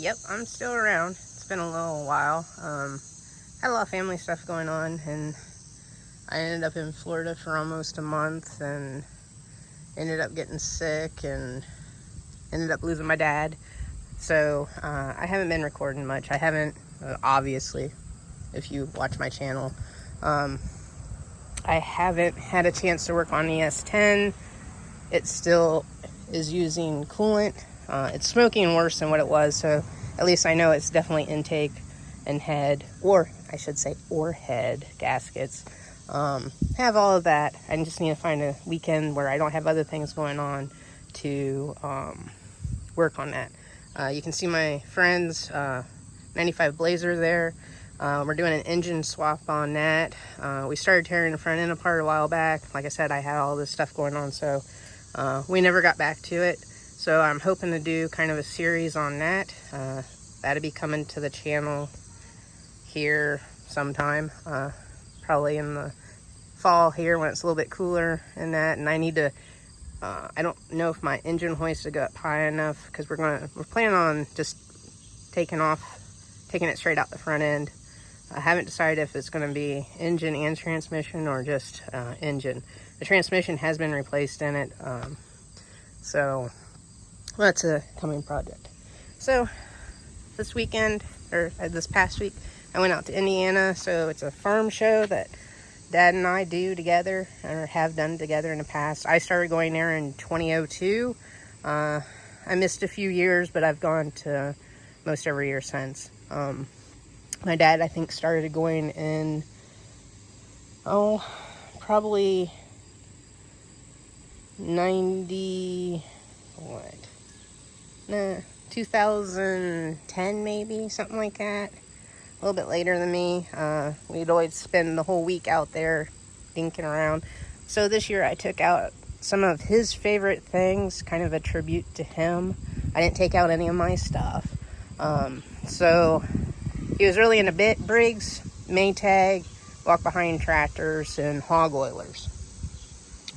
Yep, I'm still around. It's been a little while. Had a lot of family stuff going on, and I ended up in Florida for almost a month, and ended up getting sick, and ended up losing my dad. So I haven't been recording much. I haven't, obviously, if you watch my channel. I haven't had a chance to work on the S10. It still is using coolant. It's smoking worse than what it was, so at least I know it's definitely intake and head, or I should say, or head gaskets. Have all of that. I just need to find a weekend where I don't have other things going on to work on that. You can see my friend's 95 Blazer there. We're doing an engine swap on that. We started tearing the front end apart a while back. Like I said, I had all this stuff going on, so we never got back to it. So I'm hoping to do kind of a series on that. That'll be coming to the channel here sometime, probably in the fall here when it's a little bit cooler and that. And I need to, I don't know if my engine hoist will go up high enough, because we're planning on just taking it straight out the front end. I haven't decided if it's going to be engine and transmission or just engine. The transmission has been replaced in it, so that's a coming project. So this weekend, or this past week, I went out to Indiana. So it's a farm show that Dad and I do together, or have done together in the past. I started going there in 2002. I missed a few years, but I've gone to most every year since. My dad, I think, started going in, probably 2010 maybe, something like that. A little bit later than me. We'd always spend the whole week out there dinking around. So this year I took out some of his favorite things, kind of a tribute to him. I didn't take out any of my stuff. So he was really into briggs, Maytag, walk behind tractors, and hog oilers.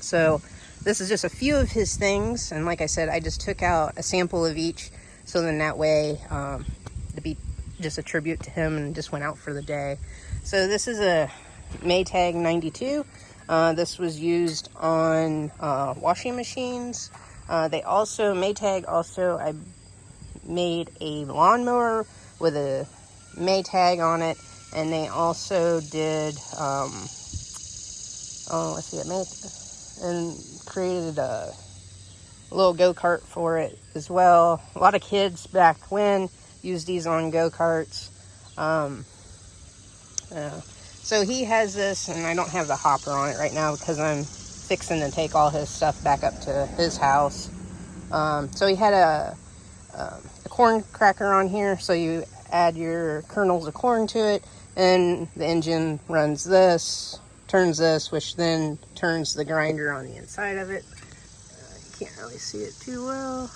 So this is just a few of his things, and like I said, I just took out a sample of each, so then that way to be just a tribute to him, and just went out for the day. So this is a Maytag 92. This was used on washing machines. Maytag also, I made a lawnmower with a Maytag on it, and they also did created a little go-kart for it as well. A lot of kids back when used these on go-karts. So he has this, and I don't have the hopper on it right now because I'm fixing to take all his stuff back up to his house. So he had a corn cracker on here, so you add your kernels of corn to it, and the engine runs this, turns this, which then turns the grinder on the inside of it. You can't really see it too well.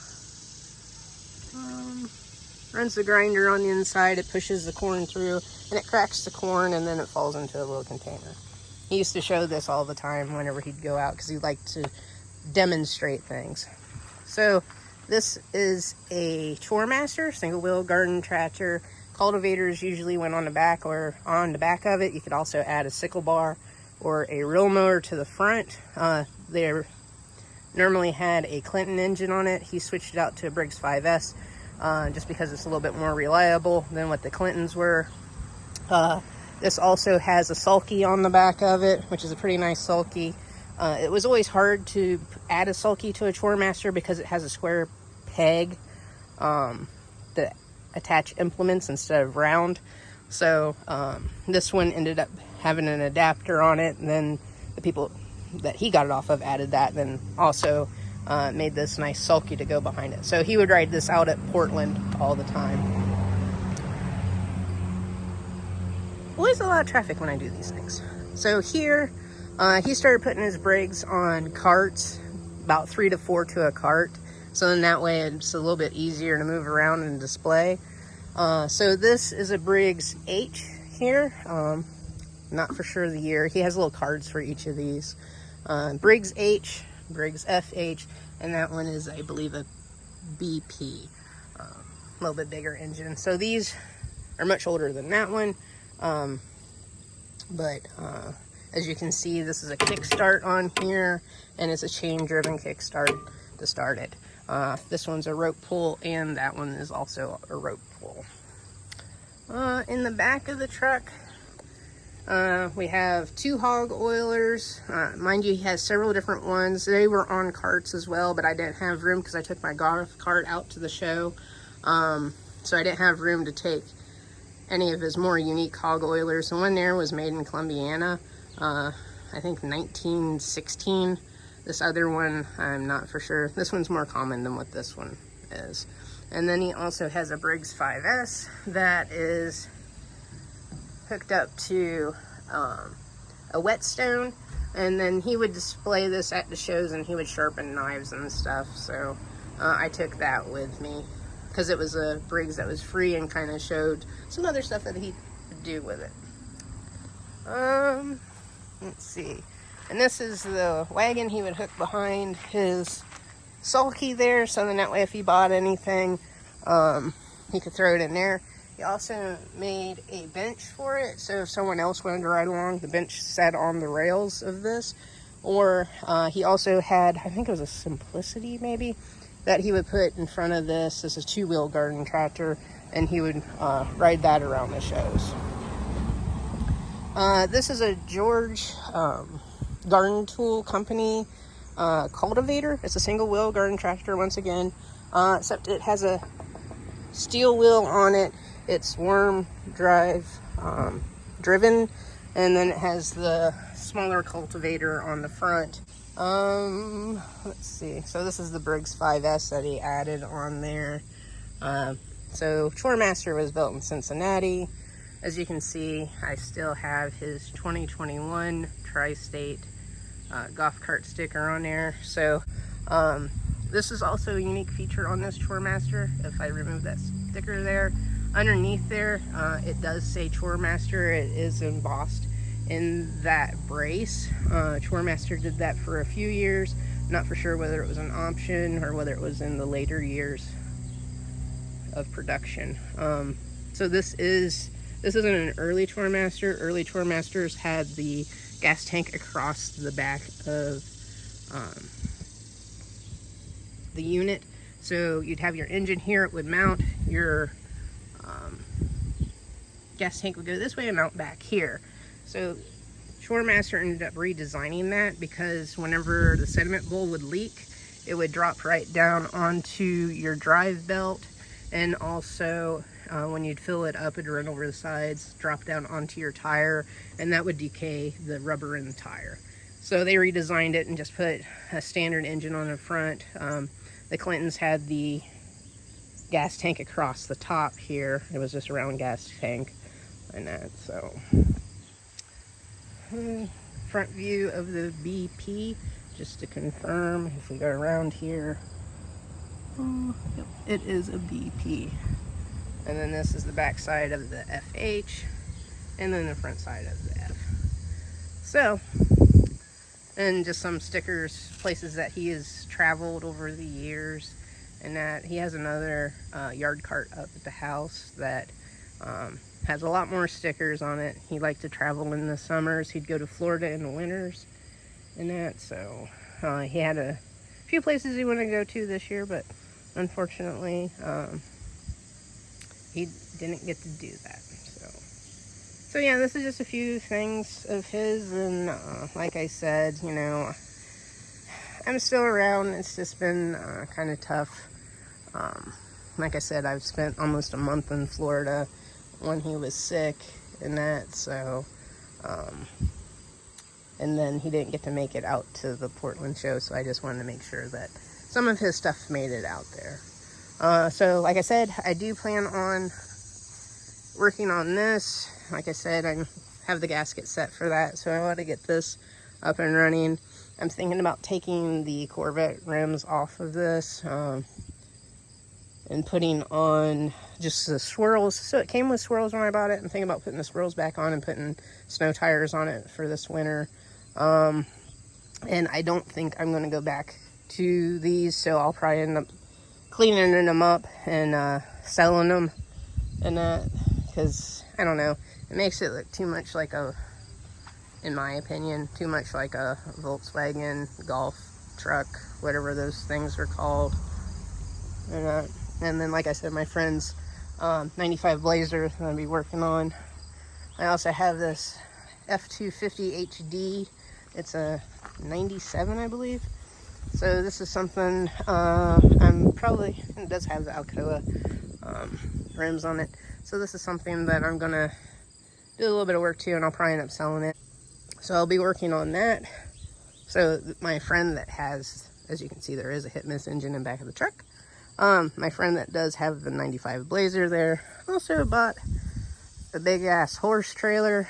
Runs the grinder on the inside, it pushes the corn through, and it cracks the corn, and then it falls into a little container. He used to show this all the time whenever he'd go out, because he liked to demonstrate things. So this is a Chore Master, single wheel garden tractor. Cultivators usually went on the back or on the back of it. You could also add a sickle bar or a reel mower to the front. They normally had a Clinton engine on it. He switched it out to a Briggs 5S just because it's a little bit more reliable than what the Clintons were. This also has a sulky on the back of it, which is a pretty nice sulky. It was always hard to add a sulky to a Chore Master because it has a square peg that attach implements instead of round. So this one ended up having an adapter on it, and then the people that he got it off of added that, then also made this nice sulky to go behind it. So he would ride this out at Portland all the time. Always a lot of traffic when I do these things. So here, he started putting his briggs on carts, about 3 to 4 to a cart. So then that way it's a little bit easier to move around and display. So this is a Briggs H here. Not for sure the year. He has little cards for each of these. Briggs H, Briggs FH, and that one is, I believe, a BP. little bit bigger engine. So these are much older than that one. But as you can see, this is a kickstart on here, and it's a chain-driven kickstart to start it. This one's a rope pull, and that one is also a rope pull. In the back of the truck, we have 2 hog oilers. Mind you, he has several different ones. They were on carts as well, but I didn't have room because I took my golf cart out to the show. So I didn't have room to take any of his more unique hog oilers. The one there was made in Columbiana, I think 1916. This other one, I'm not for sure. This one's more common than what this one is. And then he also has a Briggs 5S that is hooked up to a whetstone, and then he would display this at the shows and he would sharpen knives and stuff. So I took that with me because it was a Briggs that was free and kind of showed some other stuff that he could do with it. Let's see. And this is the wagon he would hook behind his sulky there, so then that way if he bought anything, he could throw it in there. He also made a bench for it, so if someone else wanted to ride along, the bench sat on the rails of this. Or he also had, I think it was a Simplicity maybe, that he would put in front of this. This is a 2-wheel garden tractor, and he would ride that around the shows. This is a George Garden Tool Company cultivator. It's a single-wheel garden tractor once again, except it has a steel wheel on it. It's worm drive driven, and then it has the smaller cultivator on the front. Let's see. So this is the Briggs 5S that he added on there. So Choremaster was built in Cincinnati. As you can see, I still have his 2021 Tri-State golf cart sticker on there. So this is also a unique feature on this Choremaster. If I remove that sticker there, underneath there, it does say Choremaster. It is embossed in that brace. Choremaster did that for a few years. Not for sure whether it was an option or whether it was in the later years of production. So this isn't an early Choremaster. Early Choremasters had the gas tank across the back of the unit. So you'd have your engine here, it would mount, your gas tank would go this way and mount back here. So Choremaster ended up redesigning that because whenever the sediment bowl would leak, it would drop right down onto your drive belt, and also when you'd fill it up, it'd run over the sides, drop down onto your tire, and that would decay the rubber in the tire. So they redesigned it and just put a standard engine on the front. The Clintons had the gas tank across the top here. It was just a round gas tank and that. So front view of the BP, just to confirm, if we go around here, yep, it is a BP. And then this is the back side of the FH, and then the front side of the F. So, and just some stickers, places that he has traveled over the years, and that he has another yard cart up at the house that has a lot more stickers on it. He liked to travel in the summers. He'd go to Florida in the winters and that. So he had a few places he wanted to go to this year, but unfortunately he didn't get to do that. So yeah, this is just a few things of his, and like I said, you know, I'm still around. It's just been kind of tough. Like I said, I've spent almost a month in Florida when he was sick and that, so and then he didn't get to make it out to the Portland show, so I just wanted to make sure that some of his stuff made it out there. So like I said, I do plan on working on this. Like I said, I have the gasket set for that, so I want to get this up and running. I'm thinking about taking the Corvette rims off of this and putting on just the swirls. So it came with swirls when I bought it. I'm thinking about putting the swirls back on and putting snow tires on it for this winter. And I don't think I'm going to go back to these, so I'll probably end up cleaning them up and selling them and that, because I don't know, it makes it look too much like a, in my opinion, too much like a Volkswagen Golf truck, whatever those things are called. And then, like I said, my friend's 95 Blazer I'm going to be working on. I also have this F250 HD. It's a 97, I believe. So this is something I'm probably, it does have the Alcoa rims on it. So this is something that I'm going to do a little bit of work to, and I'll probably end up selling it. So I'll be working on that. So my friend that has, as you can see, there is a hit-miss engine in the back of the truck. My friend that does have the 95 Blazer there also bought a big-ass horse trailer.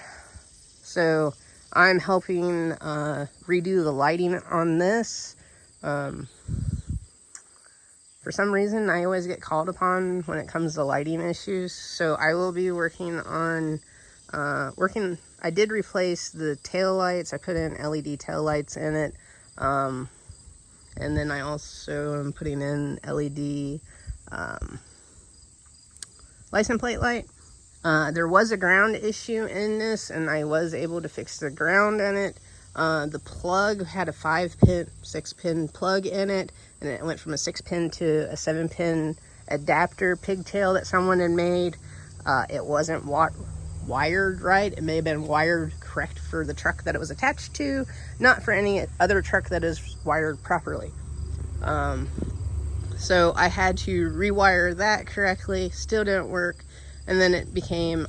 So I'm helping redo the lighting on this. For some reason, I always get called upon when it comes to lighting issues. So I will be working on, I did replace the tail lights. I put in LED tail lights in it. And then I also am putting in LED license plate light. There was a ground issue in this, and I was able to fix the ground in it. The plug had a 5-pin, 6-pin plug in it, and it went from a 6-pin to a 7-pin adapter pigtail that someone had made. It wasn't wired right. It may have been wired correct for the truck that it was attached to, not for any other truck that is wired properly. So I had to rewire that correctly. Still didn't work. And then it became,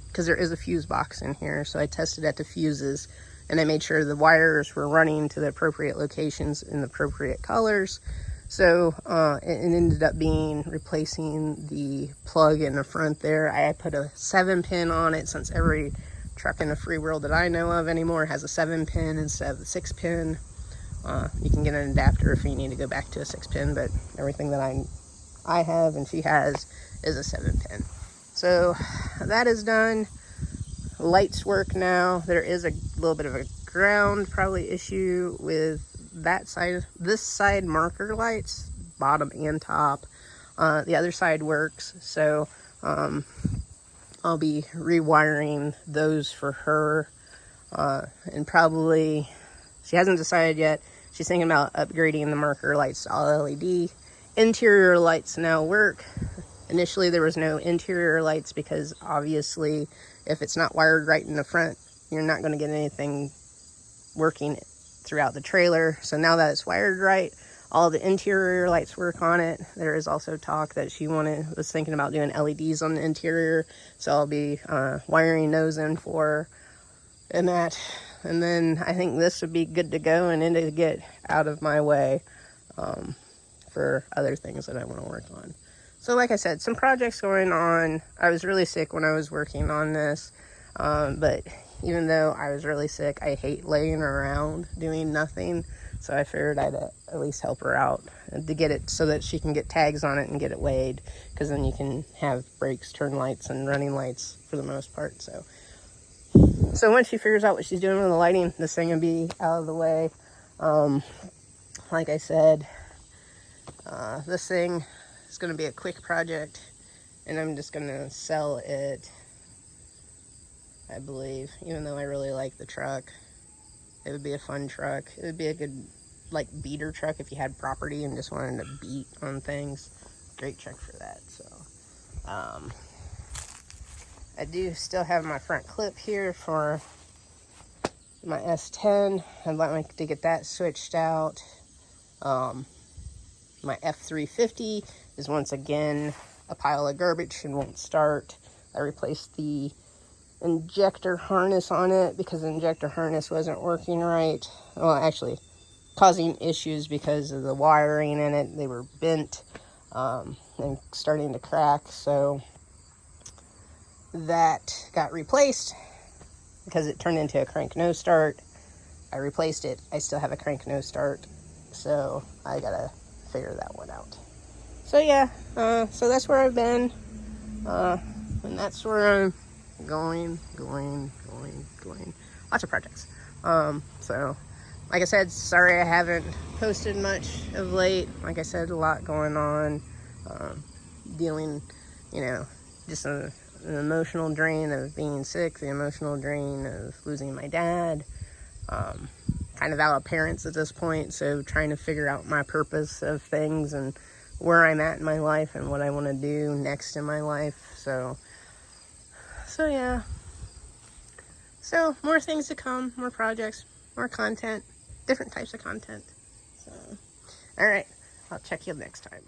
because there is a fuse box in here, so I tested at the fuses, and I made sure the wires were running to the appropriate locations in the appropriate colors. So it ended up being replacing the plug in the front there. I put a 7-pin on it, since every truck in the free world that I know of anymore has a 7-pin instead of the 6-pin. You can get an adapter if you need to go back to a 6-pin, but everything that I have and she has is a 7-pin. So that is done. Lights work now. There is a little bit of a ground probably issue with that side. This side marker lights, bottom and top. The other side works. So I'll be rewiring those for her. And probably, she hasn't decided yet. She's thinking about upgrading the marker lights to all LED. Interior lights now work. Initially, there was no interior lights because obviously, if it's not wired right in the front, you're not going to get anything working throughout the trailer. So now that it's wired right, all the interior lights work on it. There is also talk that she was thinking about doing LEDs on the interior. So I'll be wiring those in for her and that. And then I think this would be good to go and then to get out of my way for other things that I want to work on. So like I said, some projects going on. I was really sick when I was working on this. But even though I was really sick, I hate laying around doing nothing. So I figured I'd at least help her out to get it so that she can get tags on it and get it weighed. Because then you can have brakes, turn lights, and running lights for the most part. So once she figures out what she's doing with the lighting, this thing will be out of the way. Like I said, this thing is going to be a quick project, and I'm just going to sell it, I believe, even though I really like the truck. It would be a fun truck. It would be a good, like, beater truck if you had property and just wanted to beat on things. Great truck for that. So, I do still have my front clip here for my S10. I'd like to get that switched out. My F350 is once again a pile of garbage and won't start. I replaced the injector harness on it because the injector harness wasn't working right. Well, actually, causing issues because of the wiring in it. They were bent and starting to crack. So that got replaced because it turned into a crank no start. I replaced it. I still have a crank no start. So I gotta figure that one out. So yeah, so that's where I've been. And that's where I'm going. Lots of projects. So like I said, sorry I haven't posted much of late. Like I said, a lot going on. Dealing, you know, just an emotional drain of being sick, the emotional drain of losing my dad. Kind of out of parents at this point, so trying to figure out my purpose of things and where I'm at in my life and what I want to do next in my life. So yeah. So more things to come, more projects, more content, different types of content. So, all right, I'll check you next time.